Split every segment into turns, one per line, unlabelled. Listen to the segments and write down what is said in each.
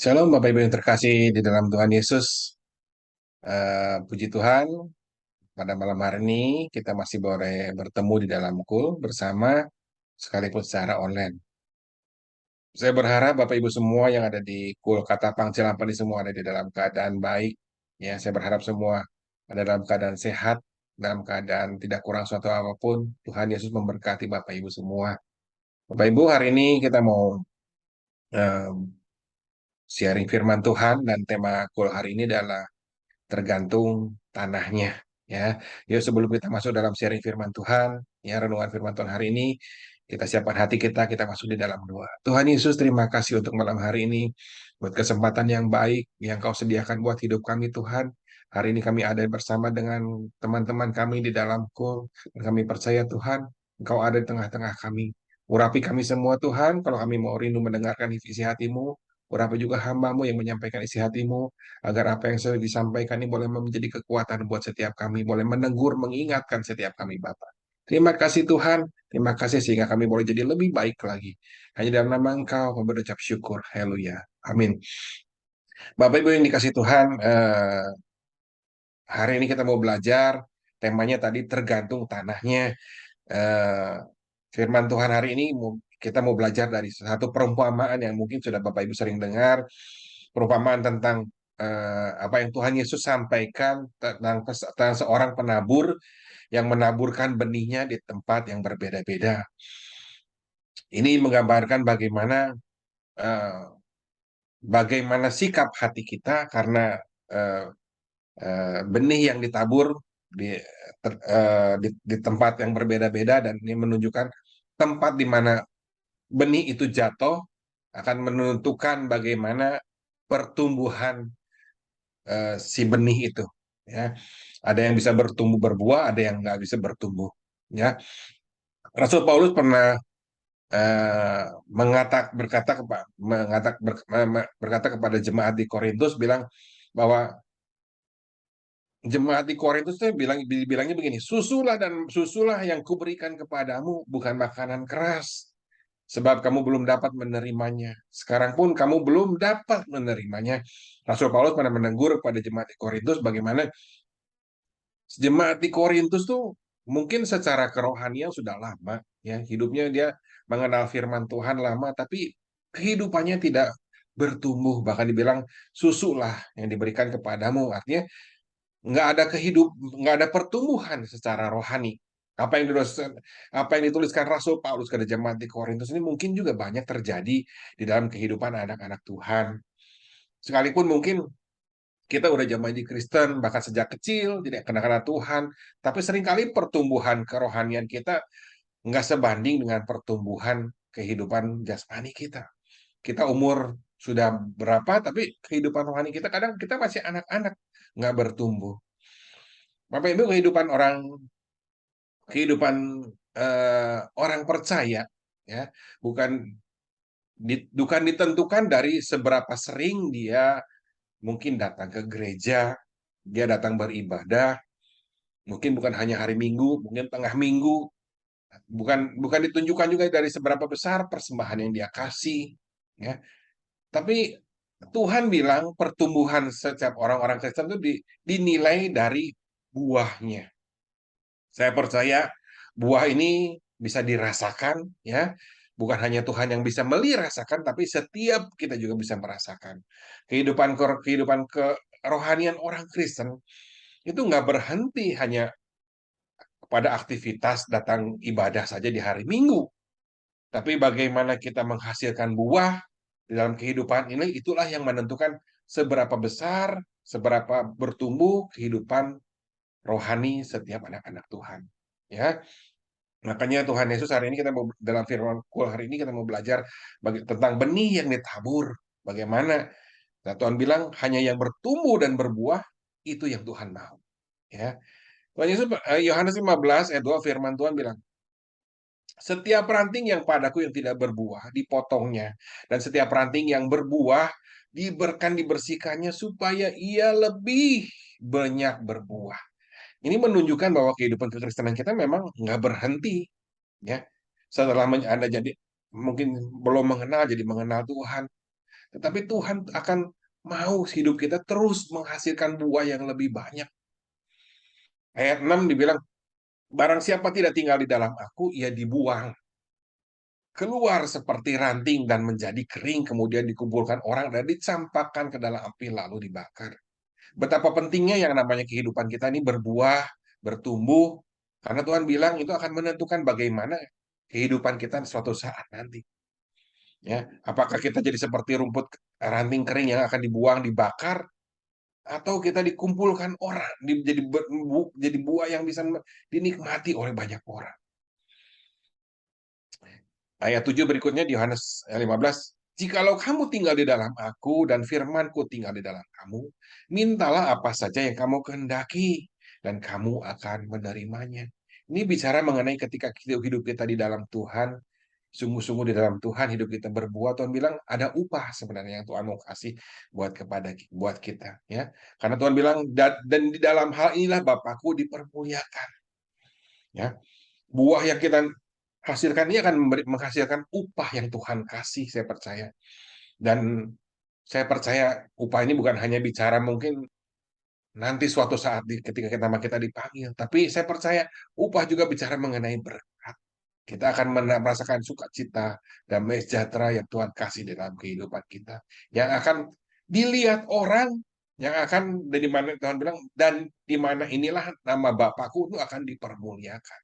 Shalom Bapak Ibu yang terkasih di dalam Tuhan Yesus. Puji Tuhan, pada malam hari ini kita masih boleh bertemu di dalam kul bersama sekalipun secara online. Saya berharap Bapak Ibu semua yang ada di kul Katapang Cilampani semua ada di dalam keadaan baik. Ya, saya berharap semua ada dalam keadaan sehat, dalam keadaan tidak kurang suatu apapun. Tuhan Yesus memberkati Bapak Ibu semua. Bapak Ibu, hari ini kita mau eh, sharing firman Tuhan dan tema kul hari ini adalah tergantung tanahnya, ya. Yuk sebelum kita masuk dalam sharing firman Tuhan, ya, renungan firman Tuhan hari ini, kita siapkan hati kita masuk di dalam doa. Tuhan Yesus, terima kasih untuk malam hari ini, buat kesempatan yang baik yang Kau sediakan buat hidup kami, Tuhan. Hari ini kami ada bersama dengan teman-teman kami di dalam call, dan kami percaya Tuhan, Engkau ada di tengah-tengah kami. Urapi kami semua Tuhan, kalau kami mau rindu mendengarkan isi hatimu, urapi juga hambamu yang menyampaikan isi hatimu, agar apa yang sudah disampaikan ini boleh menjadi kekuatan buat setiap kami, boleh menegur, mengingatkan setiap kami, Bapak. Terima kasih Tuhan, terima kasih sehingga kami boleh jadi lebih baik lagi. Hanya dalam nama Engkau, kami berucap syukur. Haleluya. Amin. Bapak Ibu yang dikasih Tuhan, hari ini kita mau belajar, temanya tadi tergantung tanahnya. Eh, Firman Tuhan hari ini kita mau belajar dari satu perumpamaan yang mungkin sudah Bapak Ibu sering dengar, perumpamaan tentang apa yang Tuhan Yesus sampaikan tentang seorang penabur yang menaburkan benihnya di tempat yang berbeda-beda. Ini menggambarkan eh, bagaimana sikap hati kita karena eh, benih yang ditabur di, di tempat yang berbeda-beda, dan ini menunjukkan tempat di mana benih itu jatuh akan menentukan bagaimana pertumbuhan si benih itu, ya. Ada yang bisa bertumbuh berbuah, ada yang nggak bisa bertumbuh, ya. Rasul Paulus pernah berkata kepada jemaat di Korintus, bilang bahwa jemaat di Korintus itu bilangnya begini, susulah yang kuberikan kepadamu bukan makanan keras, sebab kamu belum dapat menerimanya. Sekarang pun kamu belum dapat menerimanya. Rasul Paulus pernah menegur pada jemaat di Korintus bagaimana jemaat di Korintus tuh mungkin secara kerohanian sudah lama, ya, hidupnya dia mengenal firman Tuhan lama, tapi kehidupannya tidak bertumbuh. Bahkan dibilang susu lah yang diberikan kepadamu, artinya nggak ada pertumbuhan secara rohani. Apa yang apa yang dituliskan Rasul Paulus ke jemaat di Korintus ini mungkin juga banyak terjadi di dalam kehidupan anak-anak Tuhan. Sekalipun mungkin kita udah zaman di Kristen, bahkan sejak kecil, tidak kenal-kenal Tuhan, tapi seringkali pertumbuhan kerohanian kita nggak sebanding dengan pertumbuhan kehidupan jasmani kita. Kita umur sudah berapa, tapi kehidupan rohani kita kadang kita masih anak-anak, nggak bertumbuh. Bapak Ibu, kehidupan orang percaya, ya, bukan bukan ditentukan dari seberapa sering dia mungkin datang ke gereja, dia datang beribadah, mungkin bukan hanya hari Minggu, mungkin tengah minggu, bukan bukan ditunjukkan juga dari seberapa besar persembahan yang dia kasih, ya. Tapi Tuhan bilang pertumbuhan setiap orang-orang Kristen itu dinilai dari buahnya. Saya percaya buah ini bisa dirasakan, ya. Bukan hanya Tuhan yang bisa merasakan, tapi setiap kita juga bisa merasakan. Kehidupan kerohanian orang Kristen itu nggak berhenti hanya pada aktivitas datang ibadah saja di hari Minggu. Tapi bagaimana kita menghasilkan buah di dalam kehidupan ini, itulah yang menentukan seberapa besar, seberapa bertumbuh kehidupan rohani setiap anak-anak Tuhan. Ya, makanya Tuhan Yesus hari ini kita mau dalam firman hari ini kita mau belajar tentang benih yang ditabur. Bagaimana? Nah, Tuhan bilang hanya yang bertumbuh dan berbuah itu yang Tuhan mau. Ya, Tuhan Yesus Yohanes 15 ayat 2 firman Tuhan bilang, setiap ranting yang padaku yang tidak berbuah dipotongnya, dan setiap ranting yang berbuah dibersihkannya supaya ia lebih banyak berbuah. Ini menunjukkan bahwa kehidupan kekristenan kita memang nggak berhenti, ya. Setelah Anda jadi mungkin belum mengenal, jadi mengenal Tuhan, Tetapi Tuhan akan mau hidup kita terus menghasilkan buah yang lebih banyak. Ayat 6 dibilang, barang siapa tidak tinggal di dalam aku, ia dibuang keluar seperti ranting dan menjadi kering, kemudian dikumpulkan orang dan dicampakkan ke dalam api lalu dibakar. Betapa pentingnya yang namanya kehidupan kita ini berbuah, bertumbuh, karena Tuhan bilang itu akan menentukan bagaimana kehidupan kita suatu saat nanti. Ya, apakah kita jadi seperti rumput ranting kering yang akan dibuang, dibakar, atau kita dikumpulkan orang, jadi buah yang bisa dinikmati oleh banyak orang. Ayat 7 berikutnya di Yohanes 15, "Jikalau kamu tinggal di dalam aku dan firman-Ku tinggal di dalam kamu, mintalah apa saja yang kamu kehendaki dan kamu akan menerimanya." Ini bicara mengenai ketika hidup kita di dalam Tuhan, sungguh-sungguh di dalam Tuhan, hidup kita berbuah, Tuhan bilang ada upah sebenarnya yang Tuhan mau kasih buat kita, ya. Karena Tuhan bilang, dan di dalam hal inilah Bapakku dipermuliakan, ya. Buah yang kita hasilkan ini akan menghasilkan upah yang Tuhan kasih, saya percaya. Dan saya percaya upah ini bukan hanya bicara mungkin nanti suatu saat ketika nama kita dipanggil, tapi saya percaya upah juga bicara mengenai berkat. Kita akan merasakan sukacita, damai sejahtera yang Tuhan kasih dalam kehidupan kita. Yang akan dilihat orang, yang akan dari mana Tuhan bilang, dan di mana inilah nama Bapakku itu akan dipermuliakan.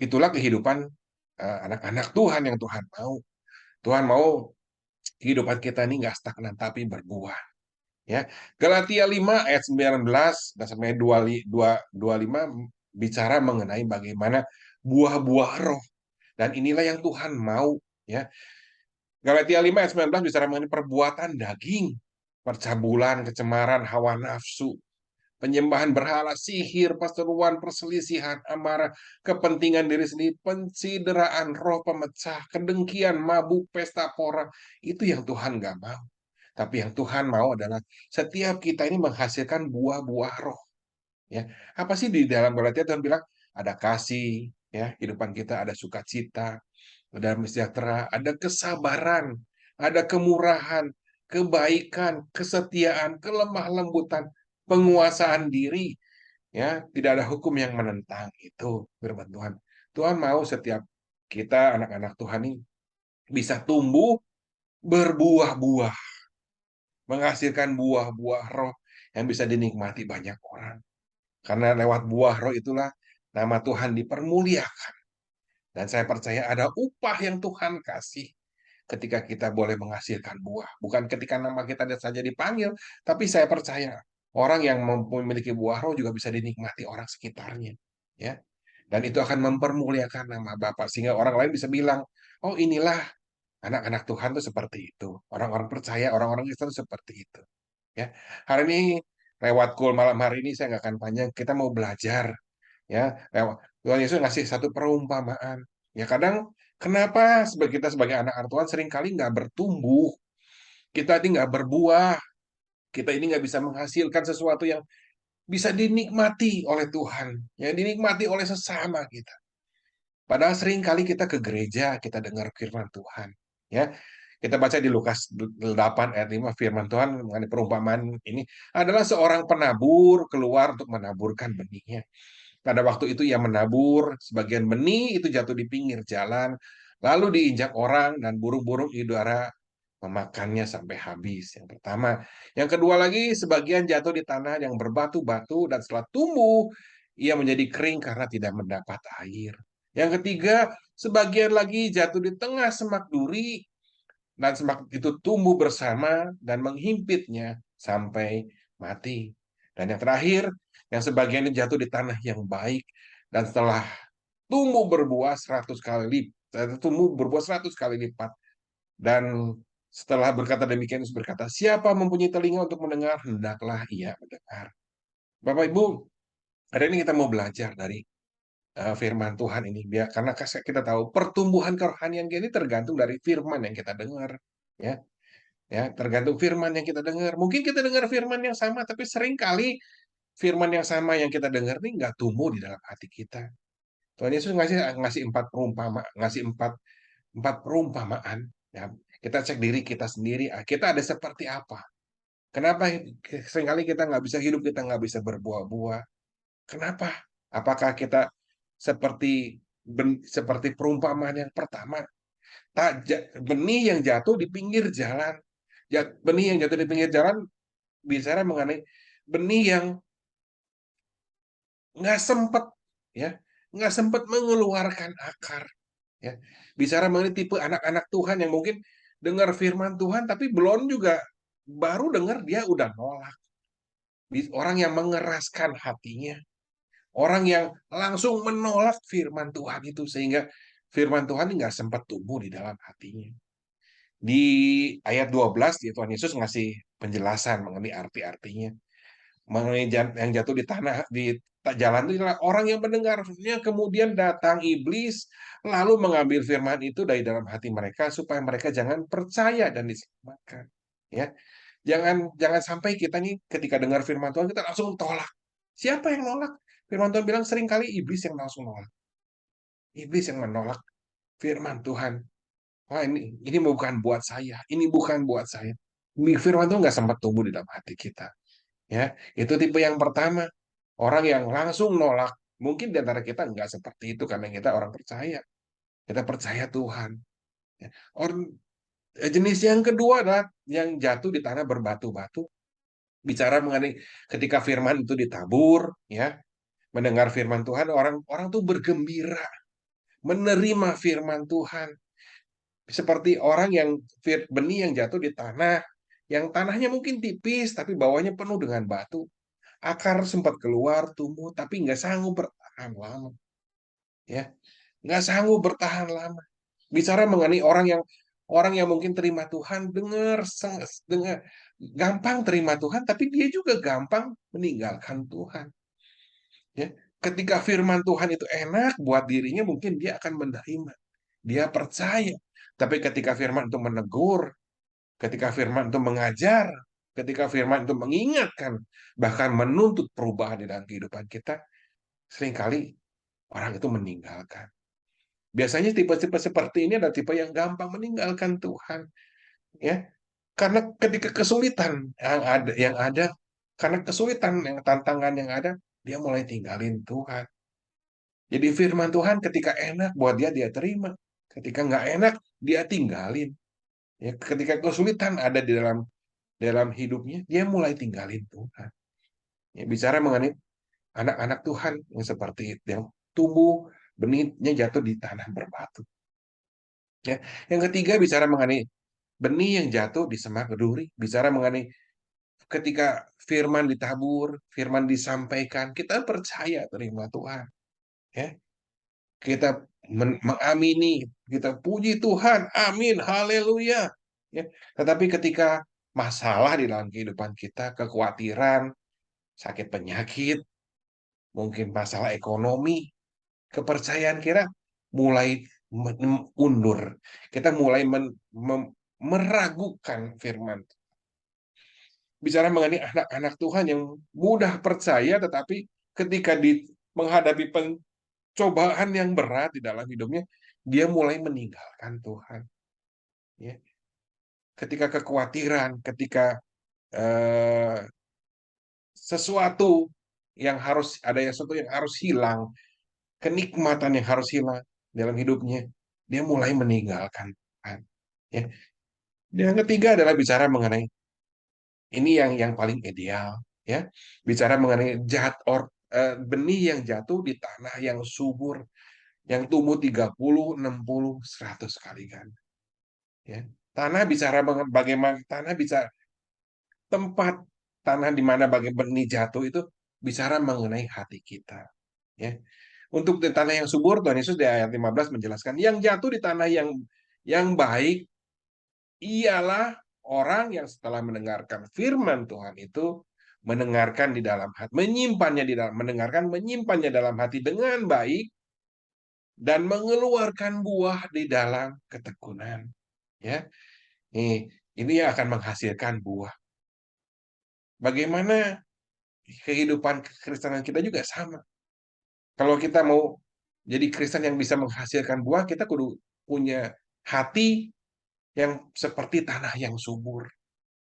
Itulah kehidupan anak-anak Tuhan yang Tuhan mau. Tuhan mau kehidupan kita ini nggak stagnan, tapi berbuah. Ya, Galatia 5 ayat 19 dan sampai 25 bicara mengenai bagaimana buah-buah roh. Dan inilah yang Tuhan mau. Ya, Galatia 5 ayat 19 bicara mengenai perbuatan daging, percabulan, kecemaran, hawa nafsu, penyembahan berhala, sihir, perseteruan, perselisihan, amarah, kepentingan diri sendiri, pencideraan, roh pemecah, kedengkian, mabuk, pesta pora. Itu yang Tuhan nggak mau. Tapi yang Tuhan mau adalah setiap kita ini menghasilkan buah-buah roh. Ya, apa sih di dalam Galatia Tuhan bilang ada kasih, ya, kehidupan kita ada sukacita, ada sejahtera, ada kesabaran, ada kemurahan, kebaikan, kesetiaan, kelemah lembutan, penguasaan diri, ya, tidak ada hukum yang menentang itu firman Tuhan. Tuhan mau setiap kita anak-anak Tuhan ini bisa tumbuh berbuah-buah, menghasilkan buah-buah roh yang bisa dinikmati banyak orang. Karena lewat buah roh itulah nama Tuhan dipermuliakan. Dan saya percaya ada upah yang Tuhan kasih ketika kita boleh menghasilkan buah. Bukan ketika nama kita saja dipanggil, tapi saya percaya orang yang memiliki buah roh juga bisa dinikmati orang sekitarnya. Ya, dan itu akan mempermuliakan nama Bapa sehingga orang lain bisa bilang, oh inilah anak-anak Tuhan tuh seperti itu. Orang-orang percaya, orang-orang Kristen seperti itu. Ya, hari ini lewat call malam hari ini saya nggak akan panjang. Kita mau belajar, ya. Lewat Tuhan Yesus ngasih satu perumpamaan. Ya kadang kenapa kita sebagai anak-anak Tuhan seringkali nggak bertumbuh, kita ini nggak berbuah, kita ini nggak bisa menghasilkan sesuatu yang bisa dinikmati oleh Tuhan, yang dinikmati oleh sesama kita. Padahal sering kali kita ke gereja, kita dengar firman Tuhan. Ya, kita baca di Lukas 8 ayat 5 firman Tuhan mengenai perumpamaan ini adalah seorang penabur keluar untuk menaburkan benihnya. Pada waktu itu ia menabur, sebagian benih itu jatuh di pinggir jalan, lalu diinjak orang dan burung-burung di udara memakannya sampai habis. Yang pertama. Yang kedua lagi, sebagian jatuh di tanah yang berbatu-batu dan setelah tumbuh, ia menjadi kering karena tidak mendapat air. Yang ketiga, sebagian lagi jatuh di tengah semak duri dan semak itu tumbuh bersama dan menghimpitnya sampai mati. Dan yang terakhir, yang sebagian ini jatuh di tanah yang baik dan setelah tumbuh berbuah 100 kali lipat, tumbuh berbuah 100 kali lipat. Dan setelah berkata demikian, Yesus berkata, siapa mempunyai telinga untuk mendengar, hendaklah ia mendengar. Bapak Ibu, hari ini kita mau belajar dari firman Tuhan ini, biar karena kita tahu pertumbuhan kerohanian kita ini tergantung dari firman yang kita dengar, ya, ya, tergantung firman yang kita dengar. Mungkin kita dengar firman yang sama, tapi sering kali firman yang sama yang kita dengar ini nggak tumbuh di dalam hati kita. Tuhan Yesus ngasih ngasih empat perumpamaan, Ya, kita cek diri kita sendiri, kita ada seperti apa? Kenapa seringkali kita nggak bisa hidup, kita nggak bisa berbuah-buah? Kenapa? Apakah kita seperti perumpamaan yang pertama, benih yang jatuh di pinggir jalan. Benih yang jatuh di pinggir jalan bicara mengenai benih yang nggak sempat, ya, nggak sempat mengeluarkan akar, ya. Bicara mengenai tipe anak-anak Tuhan yang mungkin dengar firman Tuhan tapi belum juga, baru dengar dia udah nolak. Orang yang mengeraskan hatinya, orang yang langsung menolak firman Tuhan itu sehingga firman Tuhan ini nggak sempat tumbuh di dalam hatinya. Di ayat 12 Tuhan Yesus ngasih penjelasan mengenai arti-artinya. Mengenai yang jatuh di tanah di jalan itu adalah orang yang mendengarnya kemudian datang iblis lalu mengambil firman itu dari dalam hati mereka supaya mereka jangan percaya dan diselamatkan. Ya, jangan jangan sampai kita nih ketika dengar firman Tuhan kita langsung tolak. Siapa yang nolak? Firman Tuhan bilang seringkali iblis yang langsung nolak. Iblis yang menolak firman Tuhan. Wah, ini bukan buat saya. Ini bukan buat saya. Firman Tuhan nggak sempat tumbuh di dalam hati kita. Ya, itu tipe yang pertama. Orang yang langsung nolak. Mungkin di antara kita nggak seperti itu karena kita orang percaya. Kita percaya Tuhan. Ya. Jenis yang kedua adalah yang jatuh di tanah berbatu-batu. Bicara mengenai ketika firman itu ditabur, ya, mendengar firman Tuhan, orang tuh bergembira, menerima firman Tuhan. Seperti orang yang benih yang jatuh di tanah, yang tanahnya mungkin tipis, tapi bawahnya penuh dengan batu. Akar sempat keluar, tumbuh, tapi nggak sanggup bertahan lama. Ya, nggak sanggup bertahan lama. Bicara mengenai orang yang mungkin terima Tuhan, dengar gampang terima Tuhan, tapi dia juga gampang meninggalkan Tuhan. Ya, ketika firman Tuhan itu enak buat dirinya, mungkin dia akan menerima. Dia percaya. Tapi ketika firman itu menegur, ketika firman itu mengajar, ketika firman itu mengingatkan, bahkan menuntut perubahan di dalam kehidupan kita, seringkali orang itu meninggalkan. Biasanya tipe-tipe seperti ini adalah tipe yang gampang meninggalkan Tuhan, ya. Karena ketika kesulitan yang ada, karena kesulitan yang tantangan yang ada, dia mulai tinggalin Tuhan. Jadi firman Tuhan ketika enak buat dia dia terima, ketika nggak enak dia tinggalin. Ya, ketika kesulitan ada di dalam hidupnya, dia mulai tinggalin Tuhan. Ya, bicara mengenai anak-anak Tuhan yang seperti itu, yang tumbuh benihnya jatuh di tanah berbatu. Ya, yang ketiga bicara mengenai benih yang jatuh di semak duri, bicara mengenai ketika firman ditabur, firman disampaikan, kita percaya terima Tuhan. Ya, kita mengamini, kita puji Tuhan, amin, haleluya. Ya, tetapi ketika masalah di dalam kehidupan kita, kekhawatiran, sakit penyakit, mungkin masalah ekonomi, kepercayaan kita mulai mundur. Kita mulai meragukan firman. Bicara mengenai anak-anak Tuhan yang mudah percaya, tetapi ketika menghadapi pencobaan yang berat di dalam hidupnya, dia mulai meninggalkan Tuhan. Ya. Ketika kekhawatiran, ketika eh, sesuatu sesuatu yang harus hilang, kenikmatan yang harus hilang dalam hidupnya, dia mulai meninggalkan Tuhan. Ya. Yang ketiga adalah bicara mengenai ini yang paling ideal, ya. Bicara mengenai benih yang jatuh di tanah yang subur, yang tumbuh 30, 60, 100 kali kan. Ya. Tanah bicara bagaimana tanah bisa tempat tanah di mana bagi benih jatuh itu bicara mengenai hati kita. Ya. Untuk di tanah yang subur, Tuhan Yesus di ayat 15 menjelaskan, yang jatuh di tanah yang baik ialah orang yang setelah mendengarkan firman Tuhan itu mendengarkan di dalam hati, menyimpannya dalam hati dengan baik dan mengeluarkan buah di dalam ketekunan. Ya, ini yang akan menghasilkan buah. Bagaimana kehidupan kekristenan kita juga sama. Kalau kita mau jadi Kristen yang bisa menghasilkan buah, kita kudu punya hati yang seperti tanah yang subur.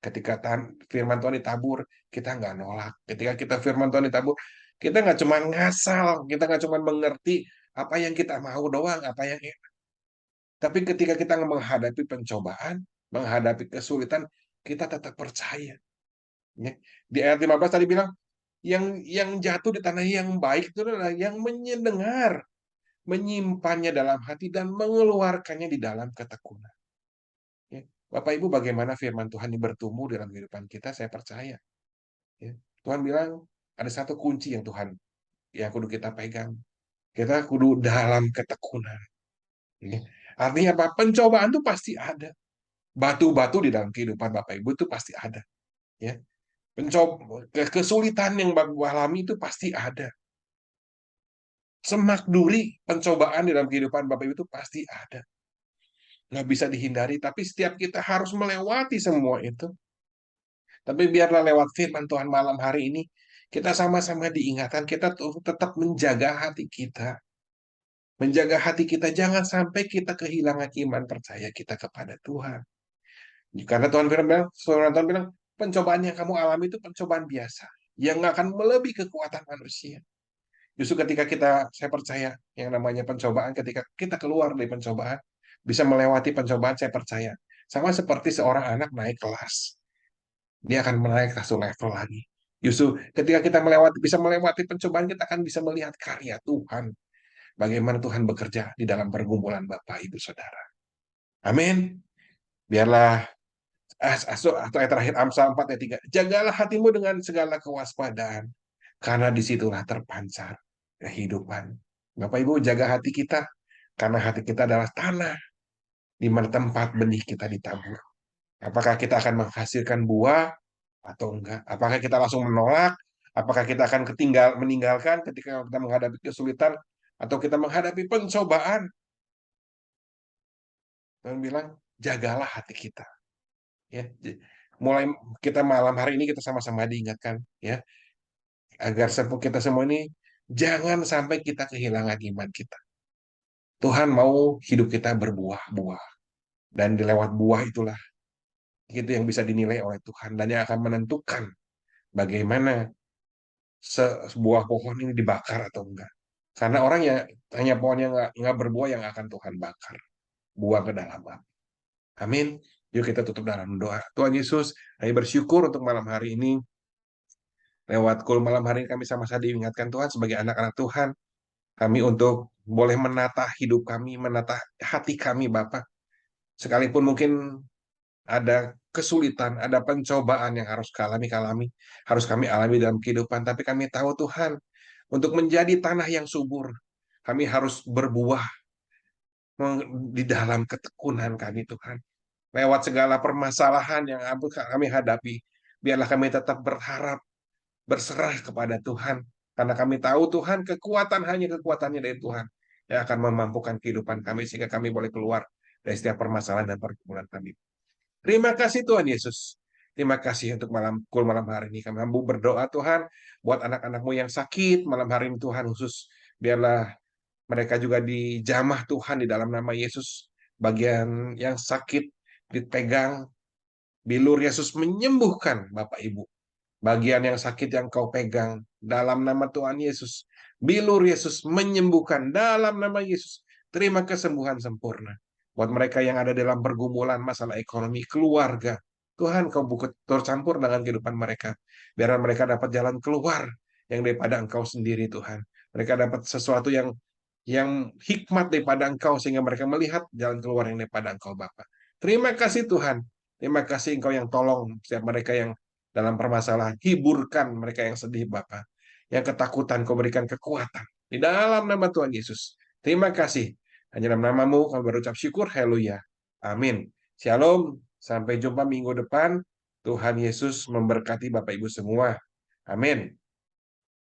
Ketika firman Tuhan ditabur, kita nggak nolak. Ketika kita firman Tuhan ditabur, kita nggak cuma ngasal, kita nggak cuma mengerti apa yang kita mau doang, apa yang tapi ketika kita menghadapi pencobaan, menghadapi kesulitan, kita tetap percaya. Ya. Di ayat 15 tadi bilang, yang jatuh di tanah yang baik itu adalah yang mendengar, menyimpannya dalam hati dan mengeluarkannya di dalam ketekunan. Ya. Bapak Ibu, bagaimana firman Tuhan ini bertumbuh dalam kehidupan kita, saya percaya. Ya. Tuhan bilang ada satu kunci yang yang kudu kita pegang. Kita kudu dalam ketekunan. Ya. Artinya apa? Pencobaan itu pasti ada. Batu-batu di dalam kehidupan Bapak Ibu itu pasti ada. Ya. Kesulitan yang Bapak alami itu pasti ada. Semak duri pencobaan di dalam kehidupan Bapak Ibu itu pasti ada. Nggak bisa dihindari, tapi setiap kita harus melewati semua itu. Tapi biarlah lewat firman Tuhan malam hari ini, kita sama-sama diingatkan, kita tetap menjaga hati kita. Menjaga hati kita, jangan sampai kita kehilangan iman percaya kita kepada Tuhan. Karena Tuhan bilang, pencobaan yang kamu alami itu pencobaan biasa. Yang nggak akan melebihi kekuatan manusia. Justru ketika saya percaya, yang namanya pencobaan, ketika kita keluar dari pencobaan, bisa melewati pencobaan, saya percaya. Sama seperti seorang anak naik kelas. Dia akan menaik ke satu level lagi. Justru ketika kita bisa melewati pencobaan, kita akan bisa melihat karya Tuhan. Bagaimana Tuhan bekerja di dalam pergumulan Bapak, Ibu, Saudara. Amin. Biarlah atau ayat terakhir Amsal 4 ayat 3. Jagalah hatimu dengan segala kewaspadaan, karena disitulah terpancar kehidupan. Bapak Ibu, jaga hati kita, karena hati kita adalah tanah di mana tempat benih kita ditabur. Apakah kita akan menghasilkan buah atau enggak? Apakah kita langsung menolak? Apakah kita akan meninggalkan ketika kita menghadapi kesulitan atau kita menghadapi pencobaan? Tuhan bilang, jagalah hati kita. Ya, mulai kita malam hari ini kita sama-sama diingatkan, ya, agar kita semua ini jangan sampai kita kehilangan iman kita. Tuhan mau hidup kita berbuah-buah, dan di lewat buah itulah itu yang bisa dinilai oleh Tuhan dan yang akan menentukan bagaimana sebuah pohon ini dibakar atau enggak. Karena orang yang hanya pohon yang nggak berbuah yang akan Tuhan bakar, buang ke dalam api. Amin. Yuk kita tutup dalam doa. Tuhan Yesus, kami bersyukur untuk malam hari ini. Lewat kul malam hari ini kami sama-sama diingatkan Tuhan sebagai anak-anak Tuhan. Kami untuk boleh menata hidup kami, menata hati kami Bapak. Sekalipun mungkin ada kesulitan, ada pencobaan yang harus kami alami dalam kehidupan. Tapi kami tahu Tuhan, untuk menjadi tanah yang subur, kami harus berbuah di dalam ketekunan kami Tuhan. Lewat segala permasalahan yang kami hadapi, biarlah kami tetap berharap, berserah kepada Tuhan. Karena kami tahu Tuhan, hanya kekuatannya dari Tuhan yang akan memampukan kehidupan kami sehingga kami boleh keluar dari setiap permasalahan dan pergumulan kami. Terima kasih Tuhan Yesus. Terima kasih untuk malam hari ini. Kami mampu berdoa Tuhan buat anak-anakmu yang sakit malam hari ini Tuhan khusus. Biarlah mereka juga dijamah Tuhan di dalam nama Yesus. Bagian yang sakit dipegang, bilur Yesus menyembuhkan Bapak Ibu. Bagian yang sakit yang kau pegang dalam nama Tuhan Yesus. Bilur Yesus menyembuhkan dalam nama Yesus. Terima kesembuhan sempurna. Buat mereka yang ada dalam pergumulan masalah ekonomi, keluarga. Tuhan kau tercampur dengan kehidupan mereka. Biar mereka dapat jalan keluar yang daripada Engkau sendiri Tuhan. Mereka dapat sesuatu yang hikmat daripada Engkau sehingga mereka melihat jalan keluar yang daripada Engkau Bapa. Terima kasih Tuhan. Terima kasih Engkau yang tolong setiap mereka yang dalam permasalahan. Hiburkan mereka yang sedih Bapa. Yang ketakutan Kau berikan kekuatan. Di dalam nama Tuhan Yesus. Terima kasih. Hanya dalam namamu kami berucap syukur. Haleluya. Amin. Shalom. Sampai jumpa minggu depan. Tuhan Yesus memberkati Bapak Ibu semua. Amin.